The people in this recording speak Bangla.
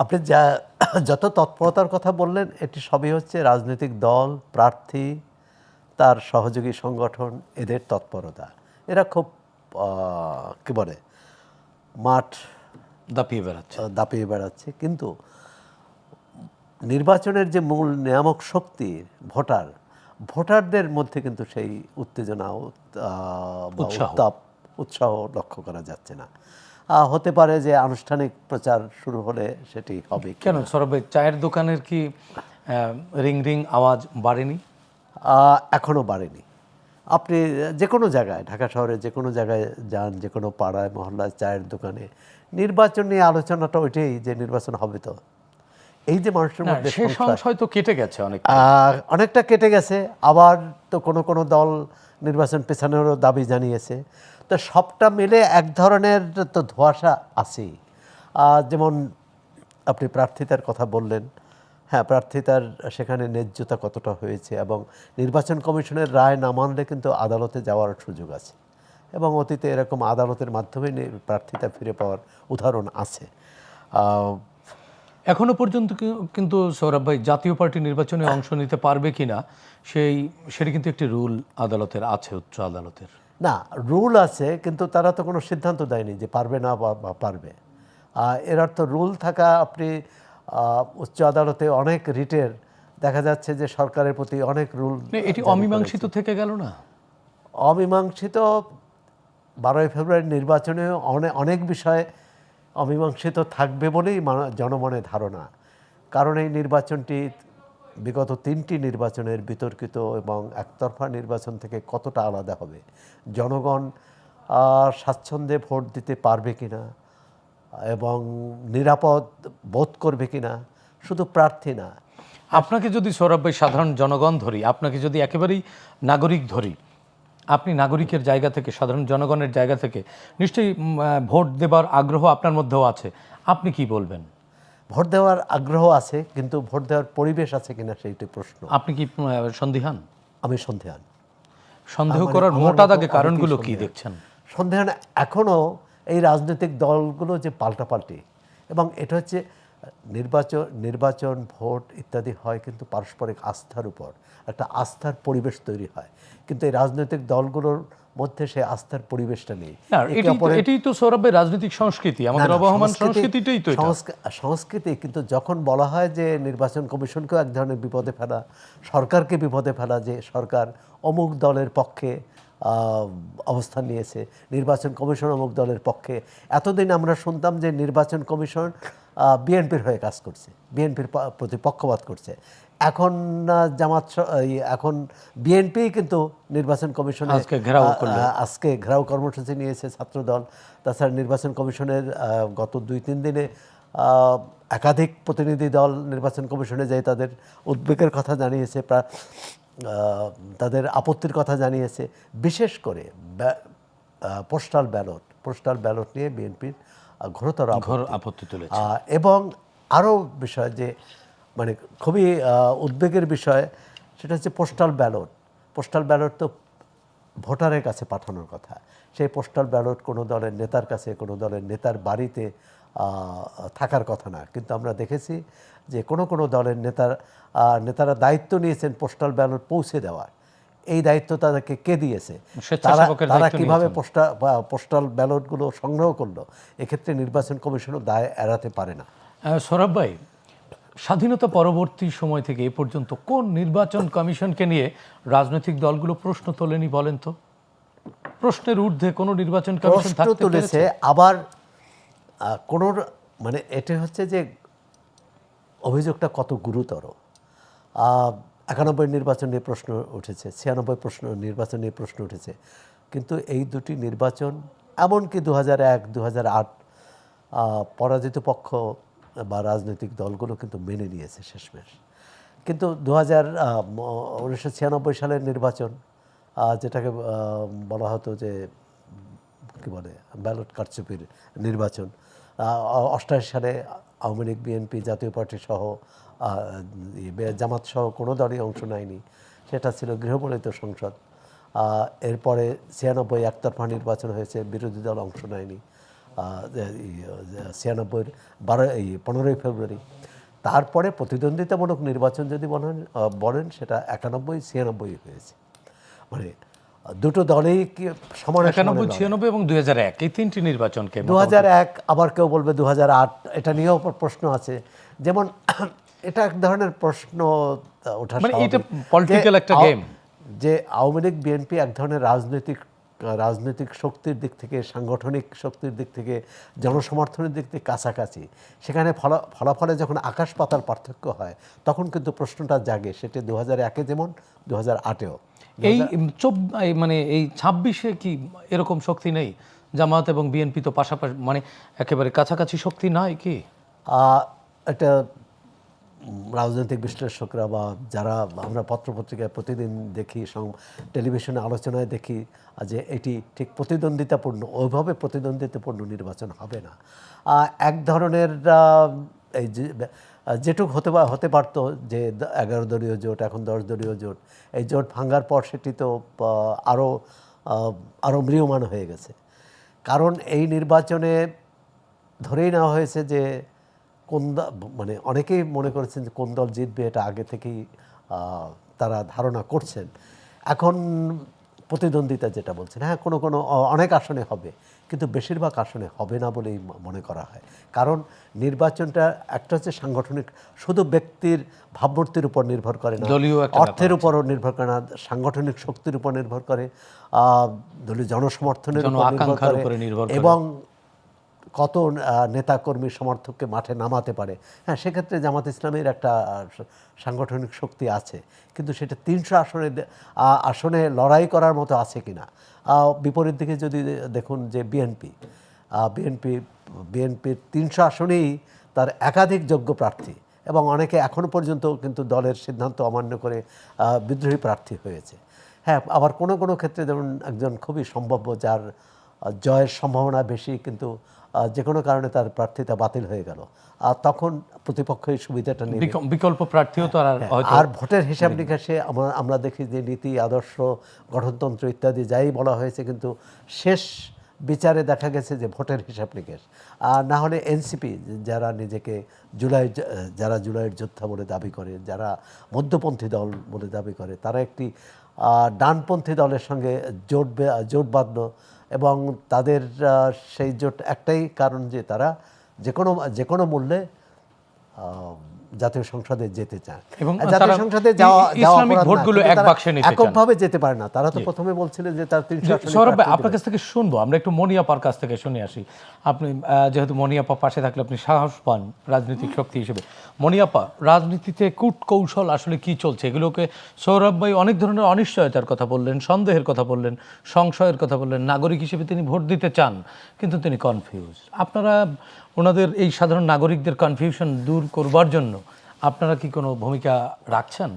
আপনি যা যত তৎপরতার কথা বললেন এটি সবই হচ্ছে রাজনৈতিক দল, প্রার্থী, তার সহযোগী সংগঠন, এদের তৎপরতা। এরা খুব কী বলে মাঠ দাপিয়ে বেড়াচ্ছে। দাপিয়ে বেড়াচ্ছে, কিন্তু নির্বাচনের যে মূল নিয়ামক শক্তি ভোটারদের মধ্যে কিন্তু সেই উত্তেজনা বা উৎসাহ লক্ষ্য করা যাচ্ছে না। হতে পারে যে আনুষ্ঠানিক প্রচার শুরু হলে সেটি হবে। কেন সৌরভ ভাই, চায়ের দোকানের কি রিং রিং আওয়াজ বাড়েনি? এখনও বাড়েনি। আপনি যে কোনো জায়গায়, ঢাকা শহরে যে কোনো জায়গায় যান, যে কোনো পাড়ায় মহল্লায় চায়ের দোকানে নির্বাচন নিয়ে আলোচনাটা ওইটাই যে নির্বাচন হবে। তো এই যে মানুষের মধ্যে সংশয় তো কেটে গেছে, অনেকটা কেটে গেছে। আবার তো কোনো কোনো দল নির্বাচন পেছানোরও দাবি জানিয়েছে। তো সবটা মিলে এক ধরনের তো ধোঁয়াশা আছেই। যেমন আপনি প্রার্থিতার কথা বললেন, হ্যাঁ, প্রার্থিতার সেখানে ন্যায্যতা কতটা হয়েছে, এবং নির্বাচন কমিশনের রায় না মানলে কিন্তু আদালতে যাওয়ার সুযোগ আছে, এবং অতীতে এরকম আদালতের মাধ্যমে প্রার্থিতা ফিরে পাওয়ার উদাহরণ আছে। এখনো পর্যন্ত কিন্তু সৌরভ ভাই, জাতীয় পার্টি নির্বাচনে অংশ নিতে পারবে কিনা সেটা কিন্তু একটি রুল আদালতের আছে, উচ্চ আদালতের। না, রুল আছে, কিন্তু তারা তো কোনো সিদ্ধান্ত দেয়নি যে পারবে না বা পারবে। এর অর্থ রুল থাকা, আপনি উচ্চ আদালতে অনেক রিটের দেখা যাচ্ছে যে সরকারের প্রতি অনেক রুল, এটি অমীমাংসিত থেকে গেল না? অমীমাংসিত 12ই ফেব্রুয়ারি নির্বাচনে অনেক বিষয়ে অমীমাংসিত থাকবে বলেই জনমনে ধারণা। কারণ এই নির্বাচনটি বিগত 3টি নির্বাচনের বিতর্কিত এবং একতরফা নির্বাচন থেকে কতটা আলাদা হবে, জনগণ স্বাচ্ছন্দ্যে ভোট দিতে পারবে কিনা এবং নিরাপদ বোধ করবে কিনা, শুধু প্রার্থী না। আপনাকে যদি সৌরভ ভাই সাধারণ জনগণ ধরি, আপনাকে যদি একেবারেই নাগরিক ধরি, আপনি নাগরিকের জায়গা থেকে, সাধারণ জনগণের জায়গা থেকে নিশ্চয়ই ভোট দেবার আগ্রহ আপনার মধ্যেও আছে, আপনি কি বলবেন? ভোট দেওয়ার আগ্রহ আছে, কিন্তু ভোট দেওয়ার পরিবেশ আছে কিনা সেইটি প্রশ্ন। আপনি কি সন্দিহান? আমি সন্দেহান। সন্দেহ করার মোটা দাগে কারণগুলো কি দেখছেন? সন্দেহান এখনও এই রাজনৈতিক দলগুলো যে পাল্টাপাল্টি, এবং এটা হচ্ছে নির্বাচন ভোট ইত্যাদি হয় কিন্তু পারস্পরিক আস্থার উপর, একটা আস্থার পরিবেশ তৈরি হয়, কিন্তু এই রাজনৈতিক দলগুলোর মধ্যে সে আস্থার পরিবেশটা নেই। এটাই তো সৌরভের রাজনৈতিক সংস্কৃতি, আমাদের অবহমান সংস্কৃতিটাই তো সংস্কৃতি। কিন্তু যখন বলা হয় যে নির্বাচন কমিশনকেও এক ধরনের বিপদে ফেলা, সরকারকে বিপদে ফেলা, যে সরকার অমুক দলের পক্ষে অবস্থান নিয়েছে, নির্বাচন কমিশন অমুক দলের পক্ষে। এতদিন আমরা শুনতাম যে নির্বাচন কমিশন বিএনপির হয়ে কাজ করছে, বিএনপির প্রতি পক্ষপাত করছে। এখন এখন বিএনপি কিন্তু নির্বাচন কমিশনে আজকে ঘেরাও কর্মসূচি নিয়েছে ছাত্রদল। তাছাড়া নির্বাচন কমিশনের গত 2-3 দিনে একাধিক প্রতিনিধি দল নির্বাচন কমিশনে যায় তাদের উদ্বেগের কথা জানিয়েছে, তাদের আপত্তির কথা জানিয়েছে। বিশেষ করে পোস্টাল ব্যালট নিয়ে বিএনপির ঘোরতর আপত্তি তুলেছে। এবং আরও বিষয় যে মানে খুবই উদ্বেগের বিষয়, সেটা হচ্ছে পোস্টাল ব্যালট তো ভোটারের কাছে পাঠানোর কথা। সেই পোস্টাল ব্যালট কোনো দলের নেতার কাছে, কোনো দলের নেতার বাড়িতে থাকার কথা না। কিন্তু আমরা দেখেছি যে কোনো দলের নেতারা দায়িত্ব নিয়েছেন পোস্টাল ব্যালট পৌঁছে দেওয়ার। এই দায়িত্ব তাদেরকে কে দিয়েছে, তারা কীভাবে পোস্টাল ব্যালটগুলো সংগ্রহ করলো, এক্ষেত্রে নির্বাচন কমিশনও দায় এড়াতে পারে না। সৌরভ ভাই, স্বাধীনতা পরবর্তী সময় থেকে এ পর্যন্ত কোন নির্বাচন কমিশনকে নিয়ে রাজনৈতিক দলগুলো প্রশ্ন তোলেনি বলেন তো? প্রশ্নের ঊর্ধ্বে কোনো নির্বাচন কমিশন থাকতে তুলেছে, আবার কোনো মানে এটা হচ্ছে যে অভিযোগটা কত গুরুতর। 91 নির্বাচন নিয়ে প্রশ্ন উঠেছে, 96 নির্বাচন নিয়ে প্রশ্ন উঠেছে, কিন্তু এই দুটি নির্বাচন, এমনকি 2001, 2008 পরাজিত পক্ষ বা রাজনৈতিক দলগুলো কিন্তু মেনে নিয়েছে শেষমেশ। কিন্তু 1996 সালের নির্বাচন, যেটাকে বলা হতো যে কী বলে ব্যালট কারচুপির নির্বাচন, 88 সালে আওয়ামী লীগ, বিএনপি, জাতীয় পার্টি সহ জামাত সহ কোনো দলই অংশ নেয়নি, সেটা ছিল গৃহপালিত সংসদ। এরপরে 96 একতরফা নির্বাচন হয়েছে, বিরোধী দল অংশ নেয়নি। 96 15ই ফেব্রুয়ারি। তারপরে প্রতিদ্বন্দ্বিতামূলক নির্বাচন যদি বলেন সেটা 91 96 হয়েছে, মানে দুটো দলেই কি সমানে 91, 96 এবং 2001 এই তিনটি নির্বাচনকে 2001, আবার কেউ বলবে 2008, এটা নিয়েও প্রশ্ন আছে। যেমন এটা এক ধরনের প্রশ্ন ওঠা মানে এটা স্বাভাবিক পলিটিক্যাল একটা গেম, যে আওয়ামী লীগ বিএনপি এক ধরনের রাজনৈতিক শক্তির দিক থেকে, সাংগঠনিক শক্তির দিক থেকে, জনসমর্থনের দিক থেকে কাছাকাছি। সেখানে ফলাফলে যখন আকাশ পাতাল পার্থক্য হয় তখন কিন্তু প্রশ্নটা জাগে, সেটা 2001-এ যেমন 2008-এও। মানে এই 26-এ কি এরকম শক্তি নেই? জামায়াত এবং বিএনপি তো পাশাপাশি, মানে একেবারে কাছাকাছি শক্তি নাই কি? এটা রাজনৈতিক বিশ্লেষকরা বা যারা আমরা পত্রপত্রিকায় প্রতিদিন দেখি, টেলিভিশনে আলোচনায় দেখি যে এটি ঠিক প্রতিদ্বন্দ্বিতাপূর্ণ, ওইভাবে প্রতিদ্বন্দ্বিতাপূর্ণ নির্বাচন হবে না। এক ধরনের এই যে যেটুক হতে পারতো যে 11 দলীয় জোট, এখন 10 দলীয় জোট, এই জোট ভাঙার পর সেটি তো আরও ম্রিয়মাণ হয়ে গেছে। কারণ এই নির্বাচনে ধরেই নেওয়া হয়েছে যে মানে অনেকেই মনে করেছেন যে কোন দল জিতবে এটা আগে থেকেই তারা ধারণা করছেন। এখন প্রতিদ্বন্দ্বিতা যেটা বলছেন, হ্যাঁ কোনো অনেক আসনে হবে, কিন্তু বেশিরভাগ আসনে হবে না বলেই মনে করা হয়। কারণ নির্বাচনটা একটা হচ্ছে সাংগঠনিক, শুধু ব্যক্তির ভাবমূর্তির উপর নির্ভর করে না, অর্থের উপরও নির্ভর করে না, সাংগঠনিক শক্তির উপর নির্ভর করে, দলীয় জনসমর্থনের উপর নির্ভর করে, এবং কত নেতাকর্মী সমর্থককে মাঠে নামাতে পারে। হ্যাঁ, সেক্ষেত্রে জামাত ইসলামের একটা সাংগঠনিক শক্তি আছে, কিন্তু সেটা 300 আসনে লড়াই করার মতো আছে কিনা। বিপরীত দিকে যদি দেখুন যে বিএনপির 300 আসনেই তার একাধিক যোগ্য প্রার্থী, এবং অনেকে এখনও পর্যন্ত কিন্তু দলের সিদ্ধান্ত অমান্য করে বিদ্রোহী প্রার্থী হয়েছে। হ্যাঁ, আবার কোনো ক্ষেত্রে যেমন একজন খুবই সম্ভাব্য, যার জয়ের সম্ভাবনা বেশি, কিন্তু যে কোনো কারণে তার প্রার্থিতা বাতিল হয়ে গেল, আর তখন প্রতিপক্ষের সুবিধাটা নিয়ে বিকল্প প্রার্থীও তো আর ভোটের হিসাব নিকাশে আমরা দেখি যে নীতি, আদর্শ, গঠনতন্ত্র ইত্যাদি যাই বলা হয়েছে, কিন্তু শেষ বিচারে দেখা গেছে যে ভোটের হিসাব নিকাশ। আর না হলে এনসিপি, যারা নিজেকে জুলাইয়ের যোদ্ধা বলে দাবি করে, যারা মধ্যপন্থী দল বলে দাবি করে, তারা একটি ডানপন্থী দলের সঙ্গে জোট বাঁধল, এবং তাদের সেই জোট একটাই কারণ যে তারা যে কোনো মূল্যে জাতীয় সংসদে যেতে চায়, এবং জাতীয় সংসদে এককভাবে যেতে পারে না। তারা তো প্রথমে বলছিলেন যে তার 300 সৌরভ ভাই, আপনার কাছ থেকে শুনবো, আমরা একটু মনিয়াপার কাছ থেকে শুনে আসি। আপনি যেহেতু মনিয়াপা পাশে থাকলে আপনি সাহস পান রাজনৈতিক শক্তি হিসেবে। মনিয়াপা, রাজনীতিতে কূট কৌশল আসলে কি চলছে? এগুলোকে সৌরভ ভাই অনেক ধরনের অনিশ্চয়তার কথা বললেন, সন্দেহের কথা বললেন, সংশয়ের কথা বললেন। নাগরিক হিসেবে তিনি ভোট দিতে চান, কিন্তু তিনি কনফিউজ। আপনারা ওনাদের এই সাধারণ নাগরিকদের কনফিউশন দূর করবার জন্য আপনারা কি কোনো ভূমিকা রাখছেন?